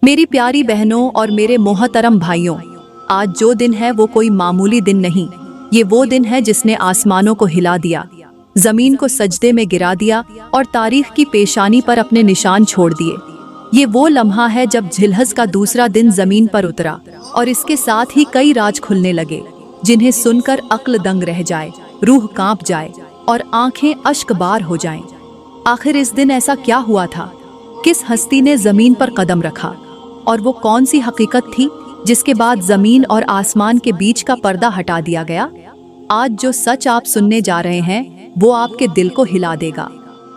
मेरी प्यारी बहनों और मेरे मोहतरम भाइयों, आज जो दिन है वो कोई मामूली दिन नहीं। ये वो दिन है जिसने आसमानों को हिला दिया, जमीन को सजदे में गिरा दिया और तारीख की पेशानी पर अपने निशान छोड़ दिए। ये वो लम्हा है जब जिलहज का दूसरा दिन जमीन पर उतरा और इसके साथ ही कई राज खुलने लगे, जिन्हें सुनकर अक्ल दंग रह जाए, रूह कांप जाए और आंखें अश्कबार हो जाएं। आखिर इस दिन ऐसा क्या हुआ था? किस हस्ती ने जमीन पर कदम रखा और वो कौन सी हकीकत थी जिसके बाद जमीन और आसमान के बीच का पर्दा हटा दिया गया? आज जो सच आप सुनने जा रहे हैं वो आपके दिल को हिला देगा।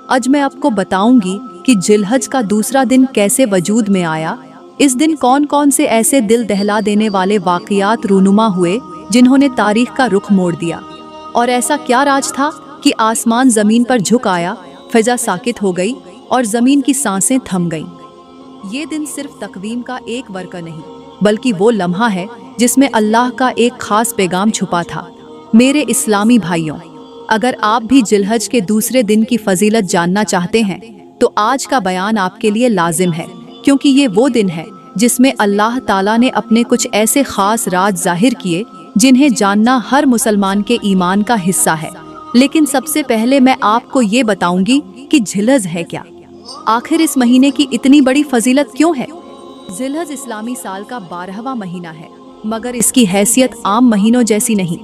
आज मैं आपको बताऊंगी कि जिलहज का दूसरा दिन कैसे वजूद में आया। इस दिन कौन कौन से ऐसे दिल दहला देने वाले वाकयात रूनुमा हुए जिन्होंने तारीख का रुख मोड़ दिया, और ऐसा क्या राज था कि आसमान जमीन पर झुक आया, फिजा साकित हो गई और जमीन की सांसें थम गईं। ये दिन सिर्फ तकवीम का एक वर्क नहीं, बल्कि वो लम्हा है जिसमें अल्लाह का एक खास पैगाम छुपा था। मेरे इस्लामी भाइयों, अगर आप भी जिलहज के दूसरे दिन की फजीलत जानना चाहते हैं तो आज का बयान आपके लिए लाजिम है, क्योंकि ये वो दिन है जिसमें अल्लाह ताला ने अपने कुछ ऐसे खास राज जाहिर किए जिन्हें जानना हर मुसलमान के ईमान का हिस्सा है। लेकिन सबसे पहले मैं आपको ये बताऊंगी कि जिलहज है क्या, आखिर इस महीने की इतनी बड़ी फजीलत क्यों है। जिलहज इस्लामी साल का 12वां महीना है, मगर इसकी हैसियत आम महीनों जैसी नहीं।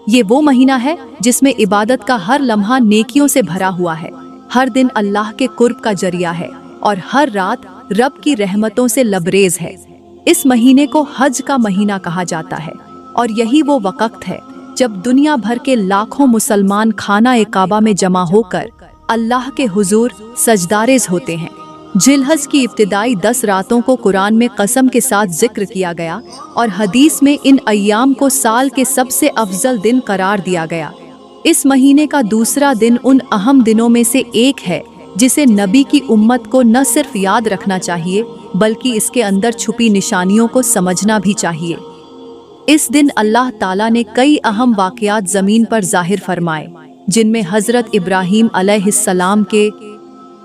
ये वो महीना है जिसमें इबादत का हर लम्हा नेकियों से भरा हुआ है, हर दिन अल्लाह के कुर्ब का जरिया है और हर रात रब की रहमतों से लबरेज है। इस महीने को हज का महीना कहा जाता है और यही वो वक्त है जब दुनिया भर के लाखों मुसलमान खाना ए काबा में जमा होकर अल्लाह के हुजूर सजदारेज होते हैं। जिलहज की इब्तिदाई 10 रातों को कुरान में कसम के साथ जिक्र किया गया और हदीस में इन अय्याम को साल के सबसे अफजल दिन करार दिया गया। इस महीने का दूसरा दिन उन अहम दिनों में से एक है जिसे नबी की उम्मत को न सिर्फ याद रखना चाहिए, बल्कि इसके अंदर छुपी निशानियों को समझना भी चाहिए। इस दिन अल्लाह ताला ने कई अहम वाक़यात ज़मीन पर जाहिर फरमाए, जिनमें हज़रत इब्राहीम अलैहिस्सलाम के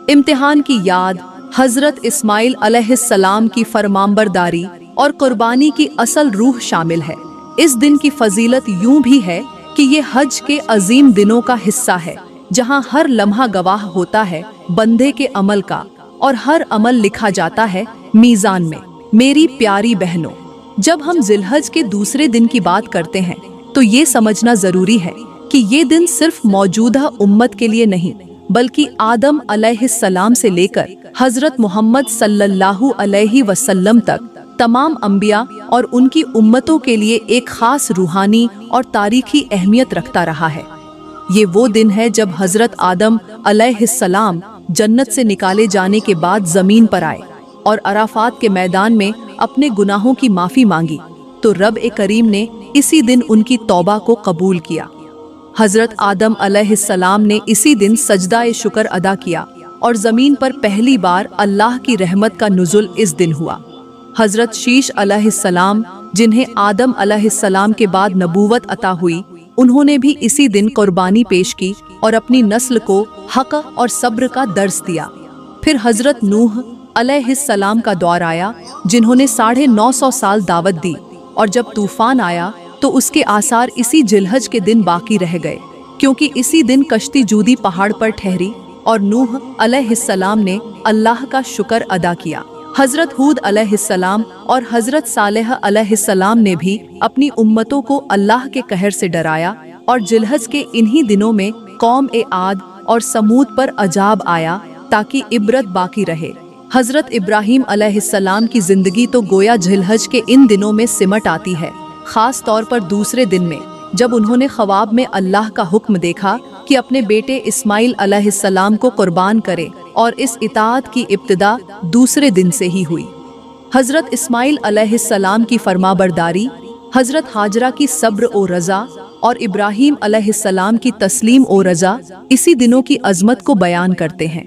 इम्तिहान की याद, हज़रत इस्माइल अलैहिस्सलाम की फरमाबरदारी और कुर्बानी की असल रूह शामिल है। इस दिन की फजीलत यूं भी है कि ये हज के अजीम दिनों का हिस्सा है, जहां हर लम्हा गवाह होता है बंदे के अमल का और हर अमल लिखा जाता है मीज़ान में। मेरी प्यारी बहनों, जब हम जिलहज के दूसरे दिन की बात करते हैं तो ये समझना ज़रूरी है कि ये दिन सिर्फ मौजूदा उम्मत के लिए नहीं, बल्कि आदम अलैहिस्सलाम से लेकर हजरत मोहम्मद सल्लल्लाहु अलैहि वसल्लम तक तमाम अंबिया और उनकी उम्मतों के लिए एक खास रूहानी और तारीखी अहमियत रखता रहा है। ये वो दिन है जब हजरत आदम अलैहिस्सलाम जन्नत से निकाले जाने के बाद जमीन पर आए और अराफात के मैदान में अपने गुनाहों की माफी मांगी, तो रब ए करीम ने इसी दिन उनकी तौबा को कबूल किया। हजरत आदम अलैहिस्सलाम ने इसी दिन सजदा-ए शुक्र अदा किया और जमीन पर पहली बार अल्लाह की रहमत का नुज़ुल इस दिन हुआ। हजरत शीश अलैहिस्सलाम, जिन्हें आदम अलैहिस्सलाम के बाद नबूवत अता हुई, उन्होंने भी इसी दिन कुर्बानी पेश की और अपनी नस्ल को हक और सब्र का दर्स दिया। फिर हजरत नूह अलैहिस्सलाम का दौर आया, जिन्होंने 950 साल दावत दी, और जब तूफान आया तो उसके आसार इसी जिलहज के दिन बाकी रह गए, क्योंकि इसी दिन कश्ती जूदी पहाड़ पर ठहरी और नूह अलैहिस्सलाम ने अल्लाह का शुक्र अदा किया। हजरत हूद अलैहिस्सलाम और हजरत सालेह अलैहिस्सलाम ने भी अपनी उम्मतों को अल्लाह के कहर से डराया और जिलहज के इन्हीं दिनों में कौम ए आद और समूद पर अजाब आया, ताकि इबरत बाकी रहे। हजरत इब्राहीम अलैहिस्सलाम की जिंदगी तो गोया जिलहज के इन दिनों में सिमट आती है, खास तौर पर दूसरे दिन में, जब उन्होंने ख्वाब में अल्लाह का हुक्म देखा कि अपने बेटे इस्माइल अलैहिस्सलाम को कुर्बान करे, और इस इताअत की इब्तिदा दूसरे दिन से ही हुई। हजरत इस्माइल अलैहिस्सलाम की फरमाबरदारी, हजरत हाजरा की सब्र ओ रज़ा और इब्राहीम अलैहिस्सलाम की तस्लीम ओ रज़ा इसी दिनों की अजमत को बयान करते हैं।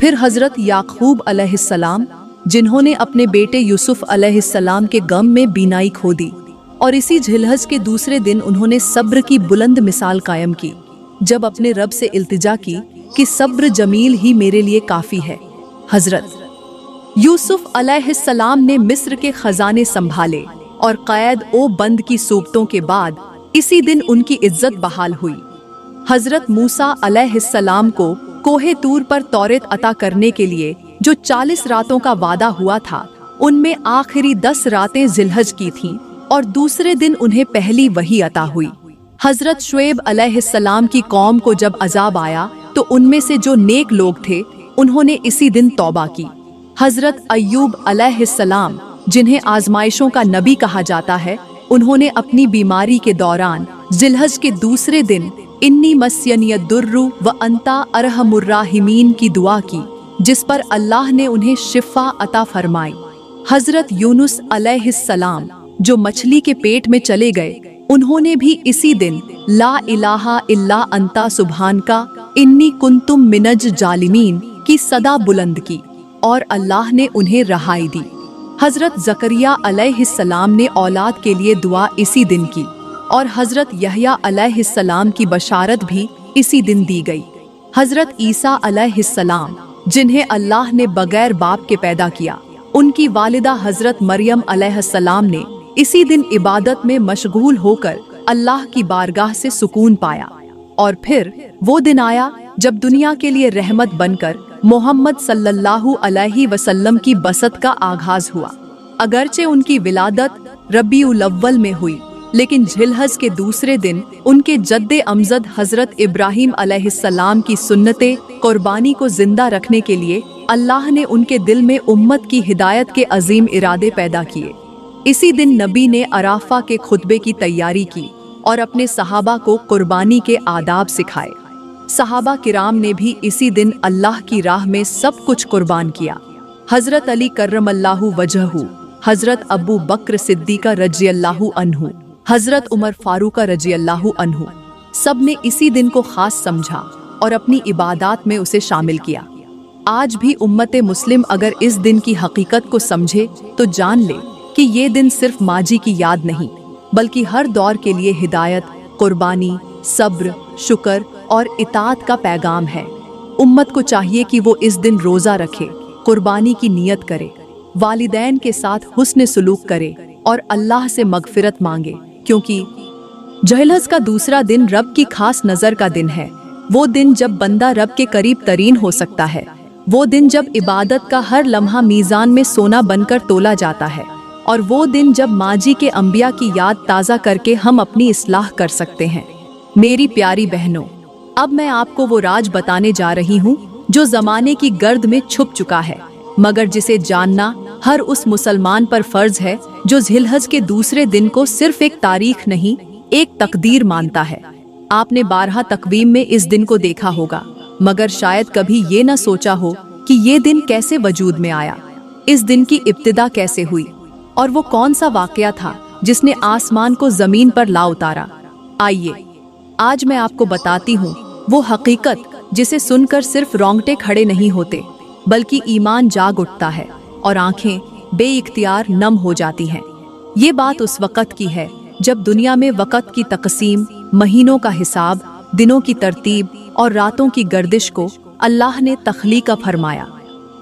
फिर हजरत याकूब अलैहिस्सलाम, जिन्होंने अपने बेटे यूसुफ अलैहिस्सलाम के गम में बीनाई खो दी, और इसी जिलहज के दूसरे दिन उन्होंने सब्र की बुलंद मिसाल कायम की, जब अपने रब से इल्तिजा की कि सब्र जमील ही मेरे लिए काफ़ी है। हजरत यूसुफ अलैहिस्सलाम ने मिस्र के खजाने संभाले और कैद ओ बंद की सूबतों के बाद इसी दिन उनकी इज्जत बहाल हुई। हजरत मूसा अलैहिस्सलाम को कोहे तूर पर तौरेत अता करने के लिए जो 40 रातों का वादा हुआ था, उनमें आखिरी 10 रातें जिलहज की थीं और दूसरे दिन उन्हें पहली वही अता हुई। हजरत शुएब अलैहिस्सलाम की कौम को जब अजाब आया तो उनमें से जो नेक लोग थे उन्होंने इसी दिन तौबा की। हजरत अय्यूब अलैहिस्सलाम, जिन्हें आजमाइशों का नबी कहा जाता है, उन्होंने अपनी बीमारी के दौरान जिलहज के दूसरे दिन इन्नी मस्यनियद्दुर्रु व अंता अरहमुर्राहिमीन की दुआ की, जिस पर अल्लाह ने उन्हें शिफा अता फरमाई। हजरत यूनुस अलैहिस्सलाम, जो मछली के पेट में चले गए, उन्होंने भी इसी दिन ला इलाहा इल्ला अंता सुब्हानका इन्नी कुंतुम मिनज जालिमीन की सदा बुलंद की और अल्लाह ने उन्हें रहाई दी। हजरत जकरिया अलैहिस्सलाम ने औलाद के लिए दुआ इसी दिन की और हजरत यहया अलैहिस्सलाम की बशारत भी इसी दिन दी गई। हजरत ईसा अलैहिस्सलाम, जिन्हें अल्लाह ने बगैर बाप के पैदा किया, उनकी वालिदा हजरत मरियम अलैहिस्सलाम ने इसी दिन इबादत में मशगूल होकर अल्लाह की बारगाह से सुकून पाया। और फिर वो दिन आया जब दुनिया के लिए रहमत बनकर मोहम्मद सल्लल्लाहु अलैहि वसल्लम की बसत का आगाज हुआ। अगरचे उनकी विलादत रबीउल अव्वल में हुई, लेकिन जिलहज के दूसरे दिन उनके जद्दे अमजद हजरत इब्राहीम अलैहिस्सलाम की सुन्नते कुर्बानी को जिंदा रखने के लिए अल्लाह ने उनके दिल में उम्मत की हिदायत के अजीम इरादे पैदा किए। इसी दिन नबी ने अराफा के खुतबे की तैयारी की और अपने सहाबा को कुर्बानी के आदाब सिखाए। सहाबा किराम ने भी इसी दिन अल्लाह की राह में सब कुछ कुर्बान किया। हजरत अली कर्रमल्लाहु वजहहु, हजरत अबू बक्र सिद्दीका रज़ियल्लाहु अन्हु, हजरत उमर फारूका रज़ियल्लाहु अन्हु, सब ने इसी दिन को खास समझा और अपनी इबादात में उसे शामिल किया। आज भी उम्मते मुस्लिम अगर इस दिन की हकीकत को समझे तो जान ले कि ये दिन सिर्फ माजी की याद नहीं, बल्कि हर दौर के लिए हिदायत, कुर्बानी, सब्र, शुक्र और इताअत का पैगाम है। उम्मत को चाहिए कि वो इस दिन रोज़ा रखे, कुर्बानी की नियत करे, वालिदैन के साथ हुस्न सुलूक करे और अल्लाह से मगफिरत मांगे, क्योंकि जिलहज का दूसरा दिन रब की खास नज़र का दिन है। वो दिन जब बंदा रब के करीब तरीन हो सकता है, वो दिन जब इबादत का हर लम्हा मीज़ान में सोना बनकर तोला जाता है, और वो दिन जब माजी के अंबिया की याद ताज़ा करके हम अपनी इस्लाह कर सकते हैं। मेरी प्यारी बहनों, अब मैं आपको वो राज बताने जा रही हूँ जो ज़माने की गर्द में छुप चुका है, मगर जिसे जानना हर उस मुसलमान पर फर्ज है जो जिलहज के दूसरे दिन को सिर्फ एक तारीख नहीं, एक तकदीर मानता है। आपने 12 तकवीम में इस दिन को देखा होगा, मगर शायद कभी ये न सोचा हो कि ये दिन कैसे वजूद में आया, इस दिन की इब्तिदा कैसे हुई और वो कौन सा वाकया था जिसने आसमान को जमीन पर ला उतारा। आइए आज मैं आपको बताती हूँ वो हकीकत जिसे सुनकर सिर्फ रोंगटे खड़े नहीं होते, बल्कि ईमान जाग उठता है और आंखें बेइख्तियार नम हो जाती हैं। ये बात उस वक़्त की है जब दुनिया में वक़्त की तकसीम, महीनों का हिसाब, दिनों की तरतीब और रातों की गर्दिश को अल्लाह ने तख्लीक फरमाया।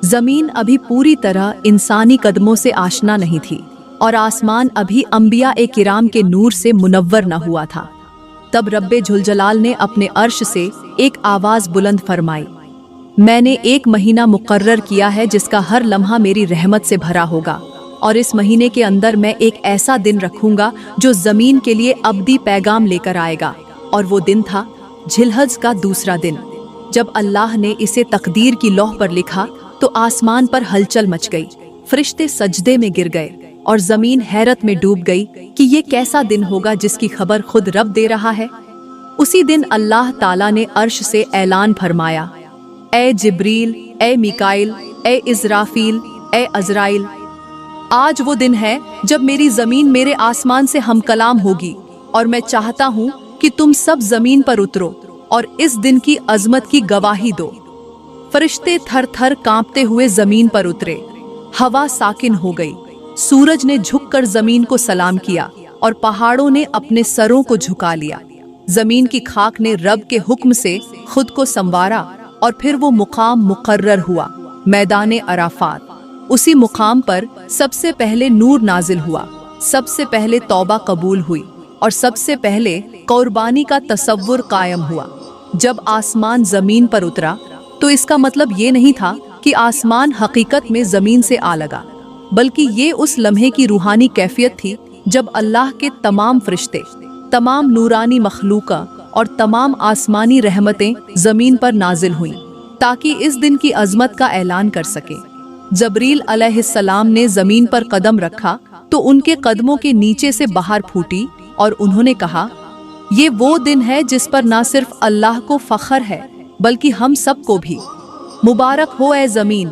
ज़मीन अभी पूरी तरह इंसानी कदमों से आशना नहीं थी और आसमान अभी अंबिया ए किराम के नूर से मुनव्वर न हुआ था। तब रब्बे जुलजलाल ने अपने अर्श से एक आवाज़ बुलंद फरमाई, मैंने एक महीना मुकर्रर किया है जिसका हर लम्हा मेरी रहमत से भरा होगा, और इस महीने के अंदर मैं एक ऐसा दिन रखूंगा जो ज़मीन के लिए अब्दी पैगाम लेकर आएगा। और वो दिन था जिलहज का दूसरा दिन। जब अल्लाह ने इसे तकदीर की लौह पर लिखा तो आसमान पर हलचल मच गई, फरिश्ते सजदे में गिर गए और ज़मीन हैरत में डूब गई कि ये कैसा दिन होगा जिसकी खबर खुद रब दे रहा है। उसी दिन अल्लाह ताला ने अर्श से ऐलान फरमाया, ए जिब्रील, ए मिकाइल, ए इज़राफील, ए अज़राइल, आज वो दिन है जब मेरी ज़मीन मेरे आसमान से हम कलाम होगी और मैं चाहता हूँ कि तुम सब ज़मीन पर उतरो और इस दिन की अजमत की गवाही दो। फरिश्ते थर थर कांपते हुए ज़मीन पर उतरे, हवा साकिन हो गई, सूरज ने झुककर ज़मीन को सलाम किया और पहाड़ों ने अपने सरों को झुका लिया। ज़मीन की खाक ने रब के हुक्म से खुद को संवारा और फिर वो मुकाम मुकर्रर हुआ, मैदाने अराफात। उसी मुकाम पर सबसे पहले नूर नाजिल हुआ, सबसे पहले तौबा कबूल हुई और सबसे पहले कुर्बानी का तसव्वुर कायम हुआ। जब आसमान जमीन पर उतरा तो इसका मतलब ये नहीं था कि आसमान हकीकत में जमीन से आ लगा, बल्कि ये उस लम्हे की रूहानी कैफियत थी जब अल्लाह के तमाम फरिश्ते, तमाम नूरानी मखलूका और तमाम आसमानी रहमतें जमीन पर नाजिल हुईं, ताकि इस दिन की अजमत का ऐलान कर सके। जबरील अलैहिस्सलाम ने जमीन पर कदम रखा तो उनके कदमों के नीचे से बाहर फूटी और उन्होंने कहा, ये वो दिन है जिस पर ना सिर्फ अल्लाह को फख्र है बल्कि हम सबको भी। मुबारक हो ए जमीन,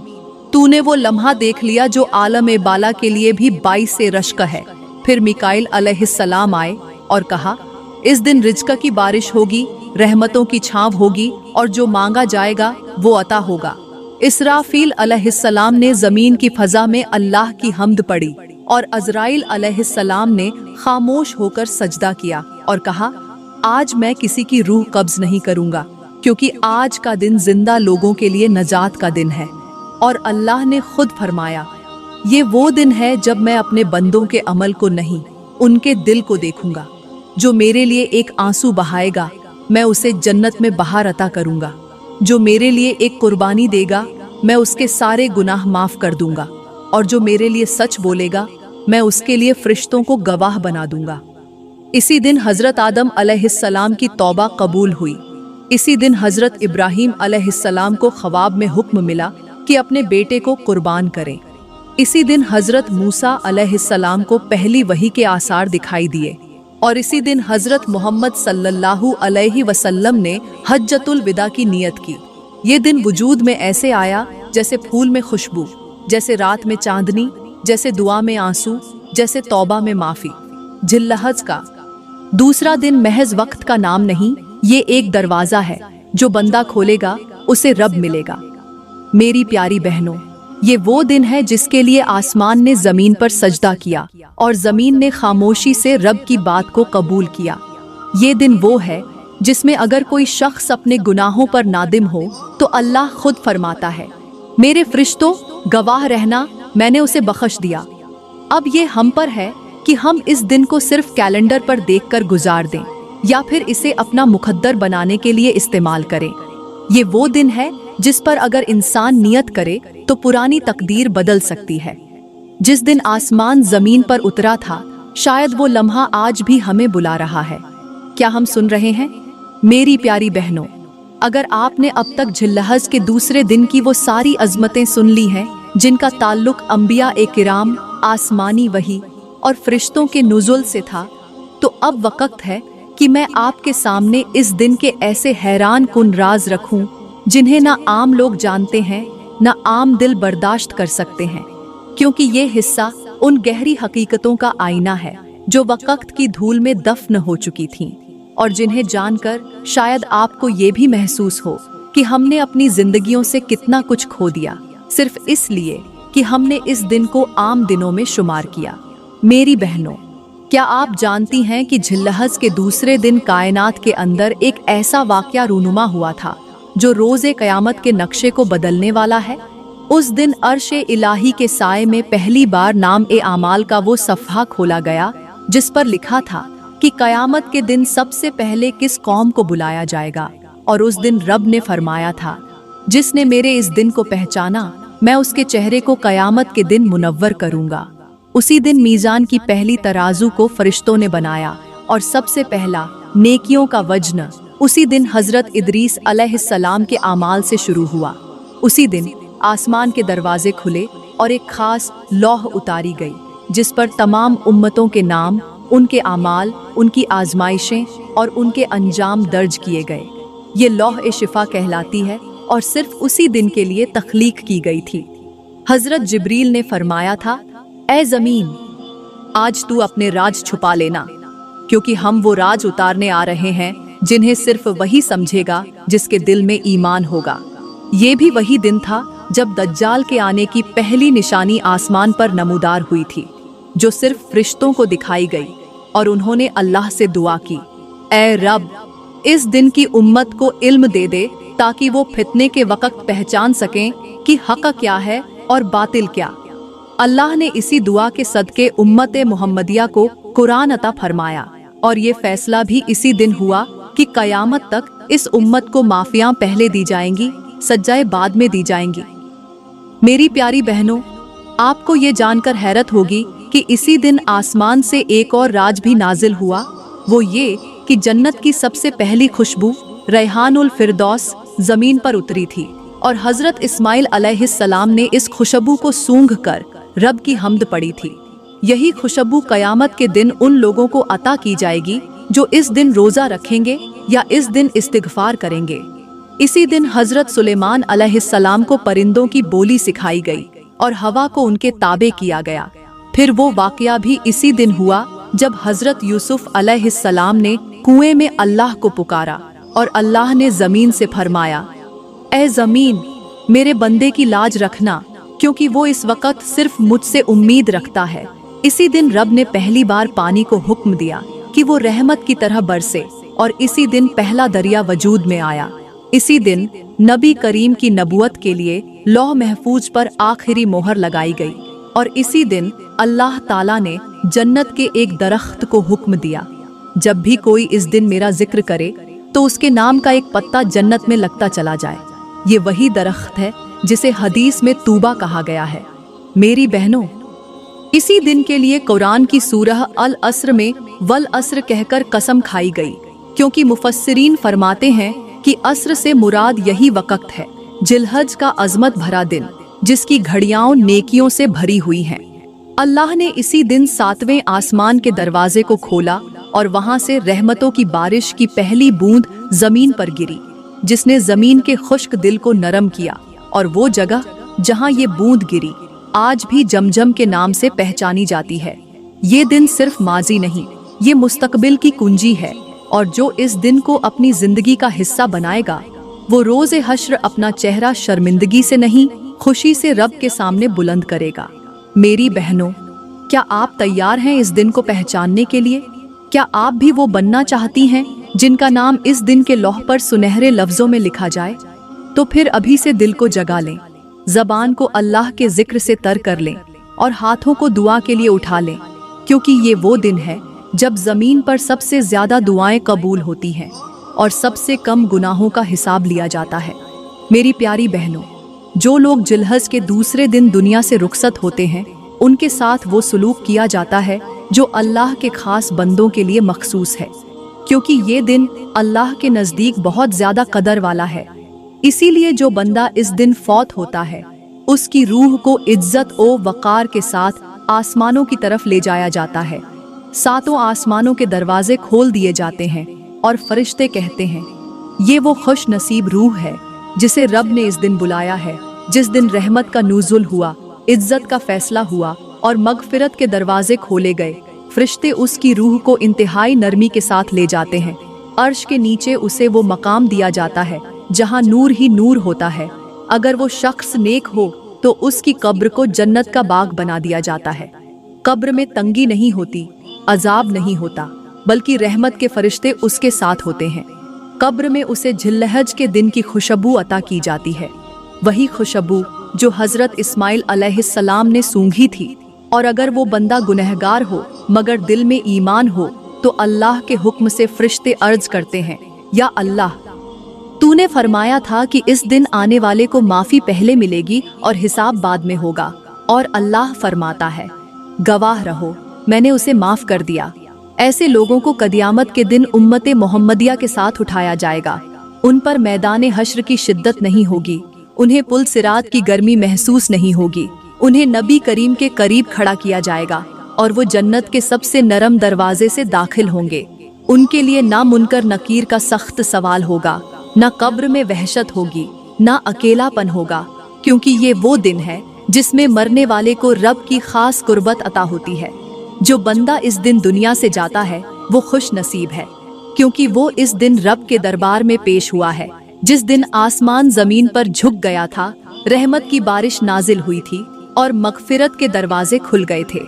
तूने वो लम्हा देख लिया जो आलम ए बाला के लिए भी 22 से रश्क है। फिर मिकाइल अलैहिस्सलाम आए और कहा, इस दिन रिज्क की बारिश होगी, रहमतों की छांव होगी और जो मांगा जाएगा वो अता होगा। इसराफील अलैहिस्सलाम ने जमीन की फजा में अल्लाह की हम्द पढ़ी और अजराइल अलैहिस्सलाम ने खामोश होकर सजदा किया और कहा, आज मैं किसी की रूह कब्ज नहीं करूंगा, क्योंकि आज का दिन जिंदा लोगों के लिए नजात का दिन है। और अल्लाह ने खुद फरमाया, ये वो दिन है जब मैं अपने बंदों के अमल को नहीं, उनके दिल को देखूंगा। जो मेरे लिए एक आंसू बहाएगा मैं उसे जन्नत में बहार अता करूंगा। जो मेरे लिए एक कुर्बानी देगा मैं उसके सारे गुनाह माफ कर दूंगा। और जो मेरे लिए सच बोलेगा मैं उसके लिए फरिश्तों को गवाह बना दूंगा। इसी दिन हजरत आदम अलैहिस्सलाम की तौबा कबूल हुई। इसी दिन हजरत इब्राहीम अलैहिस्सलाम को ख्वाब में हुक्म मिला कि अपने बेटे को कुर्बान करें। इसी दिन हजरत मूसा अलैहिस्सलाम को पहली वही के आसार दिखाई दिए और इसी दिन हजरत मोहम्मद सल्लल्लाहु अलैहि वसल्लम ने हज्जतुल विदा की नियत की। ये दिन वजूद में ऐसे आया जैसे फूल में खुशबू, जैसे रात में चांदनी, जैसे दुआ में आंसू, जैसे तौबा में माफी। जिल्हज का दूसरा दिन महज वक्त का नाम नहीं, ये एक दरवाजा है, जो बंदा खोलेगा उसे रब मिलेगा। मेरी प्यारी बहनों, ये वो दिन है जिसके लिए आसमान ने जमीन पर सजदा किया और जमीन ने खामोशी से रब की बात को कबूल किया। ये दिन वो है जिसमें अगर कोई शख्स अपने गुनाहों पर नादिम हो तो अल्लाह खुद फरमाता है, मेरे फरिश्तों गवाह रहना, मैंने उसे बख्श दिया। अब ये हम पर है कि हम इस दिन को सिर्फ कैलेंडर पर देखकर गुजार दें या फिर इसे अपना मुकद्दर बनाने के लिए इस्तेमाल करें। ये वो दिन है जिस पर अगर इंसान नियत करे तो पुरानी तकदीर बदल सकती है। जिस दिन आसमान जमीन पर उतरा था, शायद वो लम्हा आज भी हमें बुला रहा है। क्या हम सुन रहे हैं? मेरी प्यारी बहनों, अगर आपने अब तक जिल्हज के दूसरे दिन की वो सारी अजमतें सुन ली हैं जिनका ताल्लुक अंबिया ए किराम, आसमानी वही और फरिश्तों के नुज़ुल से था, तो अब वक्त है कि मैं आपके सामने इस दिन के ऐसे हैरान कुन राज रखूं जिन्हें ना आम लोग जानते हैं, ना आम दिल बर्दाश्त कर सकते हैं, क्योंकि ये हिस्सा उन गहरी हकीकतों का आईना है जो वक्त की धूल में दफन हो चुकी थीं और जिन्हें जानकर शायद आपको ये भी महसूस हो कि हमने अपनी जिंदगियों से कितना कुछ खो दिया सिर्फ इसलिए कि हमने इस दिन को आम दिनों में शुमार किया। मेरी बहनों, क्या आप जानती हैं कि जिल्हज के दूसरे दिन कायनात के अंदर एक ऐसा वाकया रूनुमा हुआ था जो रोज़े क़यामत के नक्शे को बदलने वाला है? उस दिन अर्श-ए इलाही के साए में पहली बार नाम ए आमाल का वो सफ़हा खोला गया जिस पर लिखा था कि क़यामत के दिन सबसे पहले किस कौम को बुलाया जाएगा। और उस दिन रब ने फरमाया था, जिसने मेरे इस दिन को पहचाना मैं उसके चेहरे को क़यामत के दिन मुनव्वर करूँगा। उसी दिन मीज़ान की पहली तराजू को फरिश्तों ने बनाया और सबसे पहला नेकियों का वजन उसी दिन हजरत इदरीस अलैहिस्सलाम के आमाल से शुरू हुआ। उसी दिन आसमान के दरवाजे खुले और एक खास लौह उतारी गई जिस पर तमाम उम्मतों के नाम, उनके आमाल, उनकी आजमाइशें और उनके अंजाम दर्ज किए गए। ये लौह-ए शिफा कहलाती है और सिर्फ उसी दिन के लिए तख्लीक की गई थी। हजरत जिब्रील ने फरमाया था, ए ज़मीन, आज तू अपने राज छुपा लेना, क्योंकि हम वो राज उतारने आ रहे हैं जिन्हें सिर्फ वही समझेगा जिसके दिल में ईमान होगा। ये भी वही दिन था जब दज्जाल के आने की पहली निशानी आसमान पर नमूदार हुई थी, जो सिर्फ फरिश्तों को दिखाई गई और उन्होंने अल्लाह से दुआ की, ए रब, इस दिन की उम्मत को इल्म दे दे ताकि वो फितने के वक्त पहचान सकें कि हक क्या है और बातिल क्या। अल्लाह ने इसी दुआ के सदके उम्मत मोहम्मदिया को कुरान अता फरमाया, और ये फैसला भी इसी दिन हुआ कि कयामत तक इस उम्मत को माफियां पहले दी जाएंगी, सज्जाएं बाद में दी जाएंगी। मेरी प्यारी बहनों, आपको ये जानकर हैरत होगी कि इसी दिन आसमान से एक और राज भी नाजिल हुआ। वो ये कि जन्नत की सबसे पहली खुशबू रैहानुल फिरदौस जमीन पर उतरी थी, और हजरत इस्माइल अलैहिस्सलाम ने इस खुशबू को सूंघकर रब की हम्द पढ़ी थी। यही खुशबू कयामत के दिन उन लोगों को अता की जाएगी जो इस दिन रोजा रखेंगे या इस दिन इस्तिगफार करेंगे। इसी दिन हजरत सुलेमान अलैहिस्सलाम को परिंदों की बोली सिखाई गई और हवा को उनके ताबे किया गया। फिर वो वाकया भी इसी दिन हुआ जब हजरत यूसुफ अलैहिस्सलाम ने कुएं में अल्लाह को पुकारा और अल्लाह ने जमीन से फरमाया, ऐ जमीन, मेरे बंदे की लाज रखना, क्योंकि वो इस वक्त सिर्फ मुझसे उम्मीद रखता है। इसी दिन रब ने पहली बार पानी को हुक्म दिया कि वो रहमत की तरह बरसे, और इसी दिन पहला दरिया वजूद में आया। इसी दिन नबी करीम की नबुवत के लिए लौह महफूज पर आखिरी मोहर लगाई गई, और इसी दिन अल्लाह ताला ने जन्नत के एक दरख्त को हुक्म दिया, जब भी कोई इस दिन मेरा जिक्र करे तो उसके नाम का एक पत्ता जन्नत में लगता चला जाए। ये वही दरख्त है जिसे हदीस में तूबा कहा गया है। मेरी बहनों, इसी दिन के लिए कुरान की सूरह अल अस्र में वल अस्र कहकर कसम खाई गई, क्योंकि मुफस्सिरीन फरमाते हैं कि अस्र से मुराद यही वक्त है, जिलहज का अजमत भरा दिन, जिसकी घड़ियां नेकियों से भरी हुई हैं। अल्लाह ने इसी दिन 7वें आसमान के दरवाजे को खोला और वहां से रहमतों की बारिश की पहली बूंद जमीन पर गिरी, जिसने जमीन के खुश्क दिल को नरम किया। और वो जगह जहां ये बूंद गिरी आज भी जमजम के नाम से पहचानी जाती है। ये दिन सिर्फ माजी नहीं, ये मुस्तकबिल की कुंजी है, और जो इस दिन को अपनी जिंदगी का हिस्सा बनाएगा वो रोज़े हश्र अपना चेहरा शर्मिंदगी से नहीं, खुशी से रब के सामने बुलंद करेगा। मेरी बहनों, क्या आप तैयार हैं इस दिन को पहचानने के लिए? क्या आप भी वो बनना चाहती हैं जिनका नाम इस दिन के लौह पर सुनहरे लफ्जों में लिखा जाए? तो फिर अभी से दिल को जगा लें, जबान को अल्लाह के जिक्र से तर कर लें और हाथों को दुआ के लिए उठा लें, क्योंकि ये वो दिन है जब जमीन पर सबसे ज्यादा दुआएं कबूल होती हैं और सबसे कम गुनाहों का हिसाब लिया जाता है। मेरी प्यारी बहनों, जो लोग जिलहज के दूसरे दिन दुनिया से रुखसत होते हैं, उनके साथ वो सलूक किया जाता है जो अल्लाह के खास बंदों के लिए मखसूस है, क्योंकि ये दिन अल्लाह के नज़दीक बहुत ज़्यादा कदर वाला है। इसीलिए जो बंदा इस दिन फौत होता है, उसकी रूह को इज्जत ओ वक़ार के साथ आसमानों की तरफ ले जाया जाता है। 7 आसमानों के दरवाजे खोल दिए जाते हैं और फरिश्ते कहते हैं, ये वो खुश नसीब रूह है जिसे रब ने इस दिन बुलाया है, जिस दिन रहमत का नुज़ुल हुआ, इज्जत का फैसला हुआ और मगफिरत के दरवाजे खोले गए। फरिश्ते उसकी रूह को इंतहाई नरमी के साथ ले जाते हैं। अर्श के नीचे उसे वो मकाम दिया जाता है जहां नूर ही नूर होता है। अगर वो शख्स नेक हो तो उसकी कब्र को जन्नत का बाग बना दिया जाता है। कब्र में तंगी नहीं होती, अजाब नहीं होता, बल्कि रहमत के फरिश्ते उसके साथ होते हैं। कब्र में उसे जिलहज के दिन की खुशबू अता की जाती है, वही खुशबू जो हजरत इस्माइल अलैहिस्सलाम ने सूंघी थी। और अगर वो बंदा गुनहगार हो मगर दिल में ईमान हो तो अल्लाह के हुक्म से फरिश्ते अर्ज करते हैं, या अल्लाह, तूने फरमाया था कि इस दिन आने वाले को माफ़ी पहले मिलेगी और हिसाब बाद में होगा। और अल्लाह फरमाता है, गवाह रहो, मैंने उसे माफ़ कर दिया। ऐसे लोगों को क़यामत के दिन उम्मत मोहम्मदिया के साथ उठाया जाएगा। उन पर मैदान हश्र की शिद्दत नहीं होगी, उन्हें पुल सिरात की गर्मी महसूस नहीं होगी। उन्हें नबी करीम के करीब खड़ा किया जाएगा और वो जन्नत के सबसे नरम दरवाजे से दाखिल होंगे। उनके लिए ना मुनकर नकीर का सख्त सवाल होगा, ना कब्र में वहशत होगी, ना अकेलापन होगा, क्योंकि ये वो दिन है जिसमें मरने वाले को रब की खास कुर्बत अता होती है। जो बंदा इस दिन दुनिया से जाता है वो खुश नसीब है, क्योंकि वो इस दिन रब के दरबार में पेश हुआ है, जिस दिन आसमान जमीन पर झुक गया था, रहमत की बारिश नाजिल हुई थी और मगफिरत के दरवाजे खुल गए थे।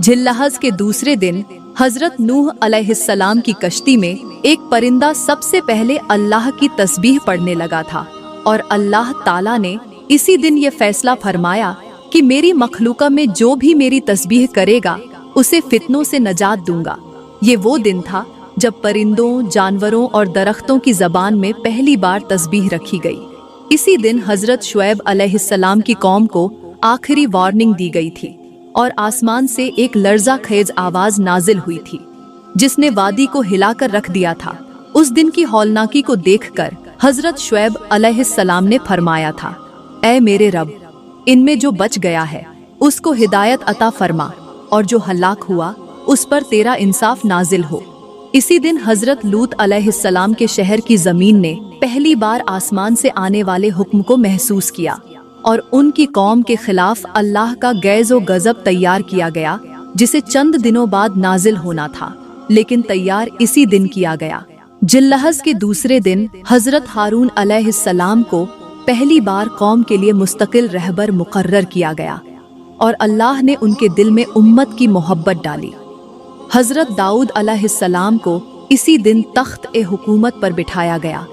जिलहज के दूसरे दिन हजरत नूह अलैहिस्सलाम की कश्ती में एक परिंदा सबसे पहले अल्लाह की तस्बीह पढ़ने लगा था, और अल्लाह ताला ने इसी दिन ये फैसला फरमाया कि मेरी मखलूका में जो भी मेरी तस्बीह करेगा उसे फितनों से नजात दूंगा। ये वो दिन था जब परिंदों, जानवरों और दरख्तों की ज़बान में पहली बार तस्बीह रखी गई। इसी दिन हज़रत शुएब अलैहिस्सलाम की कौम को आखिरी वार्निंग दी गई थी और आसमान से एक लर्जा खेज आवाज़ नाजिल हुई थी जिसने वादी को हिलाकर रख दिया था। उस दिन की हौलनाकी को देखकर हज़रत शुएब अलैहिस्सलाम ने फरमाया था, ऐ मेरे रब, इनमें जो बच गया है उसको हिदायत अता फरमा और जो हलाक हुआ उस पर तेरा इंसाफ नाजिल हो। इसी दिन हज़रत लूत अलैहिस्सलाम के शहर की ज़मीन ने पहली बार आसमान से आने वाले हुक्म को महसूस किया और उनकी कौम के खिलाफ अल्लाह का गैज़ व गज़ब तैयार किया गया, जिसे चंद दिनों बाद नाजिल होना था, लेकिन तैयार इसी दिन किया गया। जिल्हज के दूसरे दिन हज़रत हारून अलैहिस्सलाम को पहली बार कौम के लिए मुस्तकिल रहबर मुकर्रर किया गया और अल्लाह ने उनके दिल में उम्मत की मोहब्बत डाली। हज़रत दाऊद अलैहिस्सलाम को इसी दिन तख्त-ए-हुकूमत पर बिठाया गया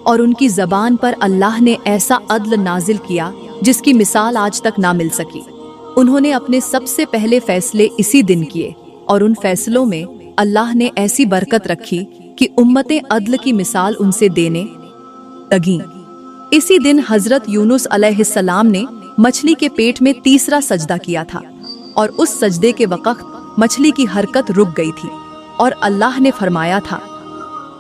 और उनकी ज़बान पर अल्लाह ने ऐसा अदल नाजिल किया जिसकी मिसाल आज तक ना मिल सकी। उन्होंने अपने सबसे पहले फैसले इसी दिन किए और उन फैसलों में अल्लाह ने ऐसी बरकत रखी कि उम्मतें अदल की मिसाल उनसे देने लगीं। इसी दिन हज़रत यूनुस अलैहिस्सलाम ने मछली के पेट में तीसरा सजदा किया था और उस सजदे के वक़्त मछली की हरकत रुक गई थी और अल्लाह ने फरमाया था,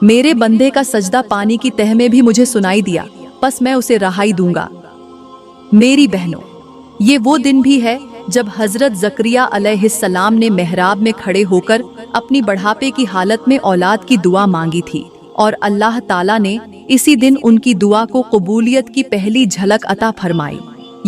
मेरे बंदे का सजदा पानी की तह में भी मुझे सुनाई दिया, बस मैं उसे रहाई दूंगा। मेरी बहनों, ये वो दिन भी है जब हज़रत ज़करिया अलैहिस्सलाम ने मेहराब में खड़े होकर अपनी बढ़ापे की हालत में औलाद की दुआ मांगी थी और अल्लाह ताला ने इसी दिन उनकी दुआ को कबूलियत की पहली झलक अता फरमाई।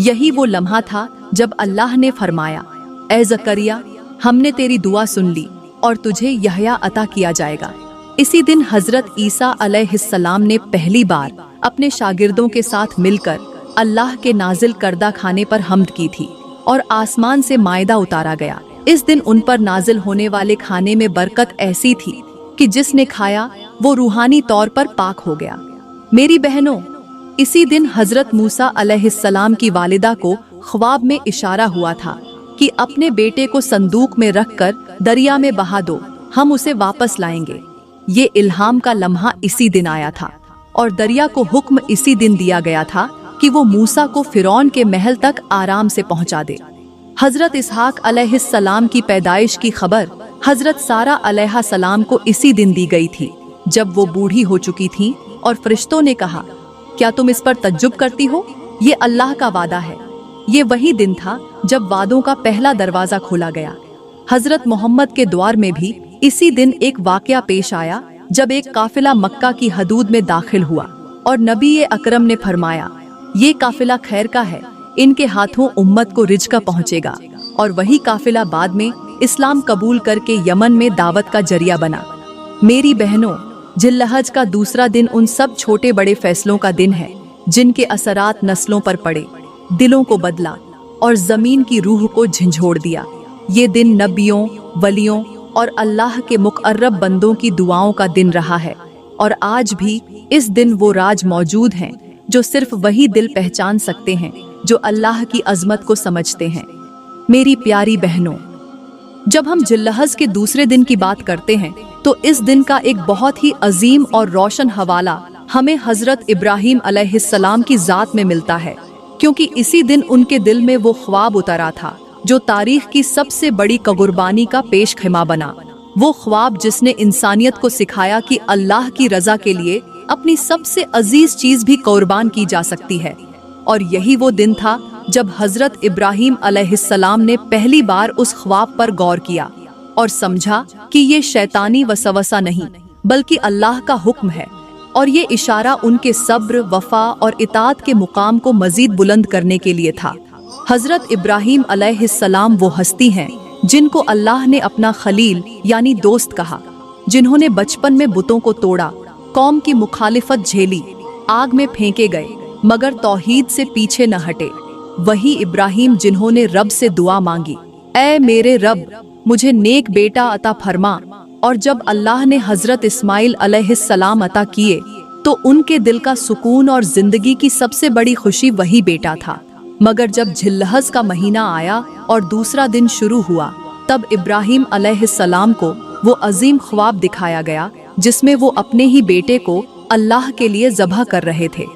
यही वो लम्हा था जब अल्लाह ने फरमाया, ए ज़करिया, हमने तेरी दुआ सुन ली और तुझे यहया अता किया जाएगा। इसी दिन हज़रत ईसा अलैहिस्सलाम ने पहली बार अपने शागिर्दों के साथ मिलकर अल्लाह के नाजिल करदा खाने पर हम्द की थी और आसमान से मायदा उतारा गया। इस दिन उन पर नाजिल होने वाले खाने में बरकत ऐसी थी कि जिसने खाया वो रूहानी तौर पर पाक हो गया। मेरी बहनों, इसी दिन हज़रत मूसा अलैहिस्सलाम की वालिदा को ख्वाब में इशारा हुआ था कि अपने बेटे को संदूक में रखकर दरिया में बहा दो, हम उसे वापस लाएंगे। ये इल्हाम का लम्हा इसी दिन आया था और दरिया को हुक्म इसी दिन दिया गया था कि वो मूसा को फिरौन के महल तक आराम से पहुंचा दे। हज़रत इसहाक अलैहिस्सलाम की पैदाइश की खबर हज़रत सारा अलैहिस्सलाम को इसी दिन दी गई थी जब वो बूढ़ी हो चुकी थी और फरिश्तों ने कहा, क्या तुम इस पर तज्जुब करती हो? ये अल्लाह का वादा है। ये वही दिन था जब वादों का पहला दरवाज़ा खोला गया। हज़रत मोहम्मद के द्वार में भी इसी दिन एक वाक़या पेश आया जब एक काफिला मक्का की हदूद में दाखिल हुआ और नबी अकरम ने फरमाया, ये काफिला खैर का है, इनके हाथों उम्मत को रिज़्क़ पहुँचेगा। और वही काफिला बाद में इस्लाम कबूल करके यमन में दावत का जरिया बना। मेरी बहनों, जिल्हज का दूसरा दिन उन सब छोटे बड़े फैसलों का दिन है जिनके असरात नस्लों पर पड़े, दिलों को बदला और ज़मीन की रूह को झंझोड़ दिया। ये दिन नबियों, वलियों और अल्लाह के मुक़र्रब बंदों की दुआओं का दिन रहा है और आज भी इस दिन वो राज मौजूद हैं जो सिर्फ वही दिल पहचान सकते हैं जो अल्लाह की अज़मत को समझते हैं। मेरी प्यारी बहनों, जब हम जिल्हज के दूसरे दिन की बात करते हैं तो इस दिन का एक बहुत ही अजीम और रोशन हवाला हमें हज़रत इब्राहीम अलैहिस्सलाम की ज़ात में मिलता है, क्योंकि इसी दिन उनके दिल में वो ख्वाब उतरा था जो तारीख की सबसे बड़ी कुर्बानी का पेश खिमा बना। वो ख्वाब जिसने इंसानियत को सिखाया कि अल्लाह की रज़ा के लिए अपनी सबसे अजीज चीज़ भी कुर्बान की जा सकती है। और यही वो दिन था जब हज़रत इब्राहीम अलैहिस्सलाम ने पहली बार उस ख्वाब पर गौर किया और समझा कि ये शैतानी वसवसा नहीं बल्कि अल्लाह का हुक्म है और ये इशारा उनके सब्र, वफा और इताअत के मुकाम को मजीद बुलंद करने के लिए था। हज़रत इब्राहीम अलैहिस्सलाम वो हस्ती हैं जिनको अल्लाह ने अपना खलील यानी दोस्त कहा, जिन्होंने बचपन में बुतों को तोड़ा, कौम की मुखालिफत झेली, आग में फेंके गए मगर तौहीद से पीछे न हटे। वही इब्राहीम जिन्होंने रब से दुआ मांगी, ऐ मेरे रब, मुझे नेक बेटा अता फरमा। और जब अल्लाह ने हज़रत इस्माइल अलैहिस्सलाम अता किए तो उनके दिल का सुकून और जिंदगी की सबसे बड़ी खुशी वही बेटा था। मगर जब जिल्हज का महीना आया और दूसरा दिन शुरू हुआ, तब इब्राहिम अलैहिस्सलाम को वो अजीम ख्वाब दिखाया गया जिसमें वो अपने ही बेटे को अल्लाह के लिए ज़बह कर रहे थे।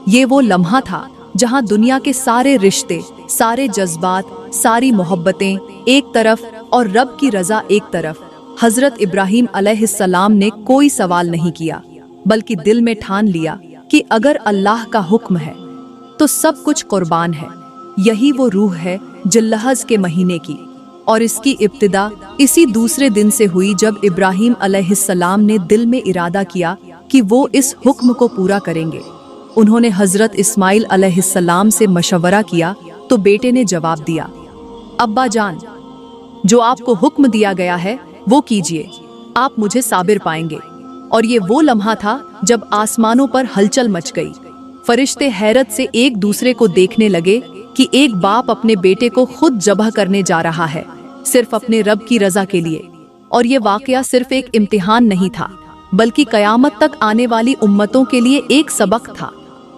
ये वो लम्हा था जहां दुनिया के सारे रिश्ते, सारे जज्बात, सारी मोहब्बतें एक तरफ और रब की रज़ा एक तरफ। हज़रत इब्राहिम अलैहिस्सलाम ने कोई सवाल नहीं किया, बल्कि दिल में ठान लिया कि अगर अल्लाह का हुक्म है तो सब कुछ कुर्बान है। यही वो रूह है जिल्हज के महीने की, और इसकी इब्तिदा इसी दूसरे दिन से हुई जब इब्राहिम अलैहिस्सलाम ने दिल में इरादा किया कि वो इस हुक्म को पूरा करेंगे। उन्होंने हज़रत इस्माइल अलैहिस्सलाम से मशवरा किया तो बेटे ने जवाब दिया, अब्बा जान, जो आपको हुक्म दिया गया है वो कीजिए, आप मुझे साबिर पाएंगे। और ये वो लम्हा था जब आसमानों पर हलचल मच गई। फरिश्ते हैरत से एक दूसरे को देखने लगे कि एक बाप अपने बेटे को खुद ज़बह करने जा रहा है, सिर्फ अपने रब की रज़ा के लिए। और ये वाक़या सिर्फ एक इम्तिहान नहीं था, बल्कि क़यामत तक आने वाली उम्मतों के लिए एक सबक था।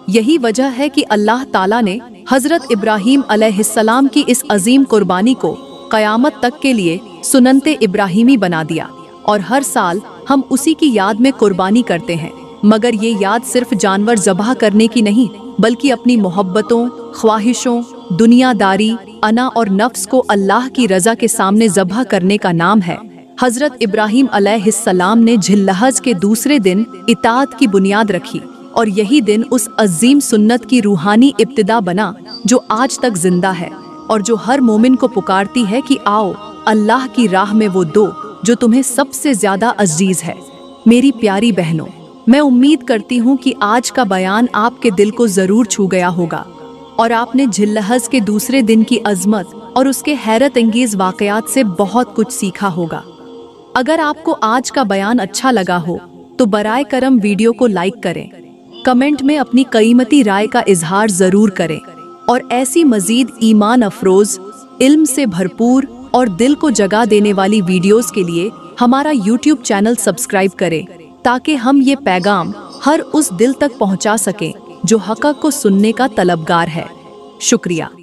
यही वजह है कि अल्लाह ताला ने हज़रत इब्राहीम अलैहिस्सलाम की इस अजीम कुर्बानी को क़यामत तक के लिए सुन्नते इब्राहीमी बना दिया, और हर साल हम उसी की याद में कुर्बानी करते हैं। मगर ये याद सिर्फ जानवर ज़बह करने की नहीं, बल्कि अपनी मोहब्बतों, ख्वाहिशों, दुनियादारी, अना और नफ्स को अल्लाह की रज़ा के सामने ज़बह करने का नाम है। हज़रत इब्राहीम अलैहिस्सलाम ने जिल्हज के दूसरे दिन इताअत की बुनियाद रखी, और यही दिन उस अजीम सुन्नत की रूहानी इब्तिदा बना जो आज तक जिंदा है, और जो हर मोमिन को पुकारती है कि आओ अल्लाह की राह में वो दो जो तुम्हें सबसे ज़्यादा अजीज है। मेरी प्यारी बहनों, मैं उम्मीद करती हूँ कि आज का बयान आपके दिल को ज़रूर छू गया होगा, और आपने जिल्हज के दूसरे दिन की अजमत और उसके हैरत अंगेज़ वाक़यात से बहुत कुछ सीखा होगा। अगर आपको आज का बयान अच्छा लगा हो तो बराए करम वीडियो को लाइक करें, कमेंट में अपनी कीमती राय का इजहार ज़रूर करें, और ऐसी मज़ीद ईमान अफरोज़, इल्म से भरपूर और दिल को जगा देने वाली वीडियोस के लिए हमारा YouTube चैनल सब्सक्राइब करें, ताकि हम ये पैगाम हर उस दिल तक पहुंचा सकें जो हक़ को सुनने का तलबगार है। शुक्रिया।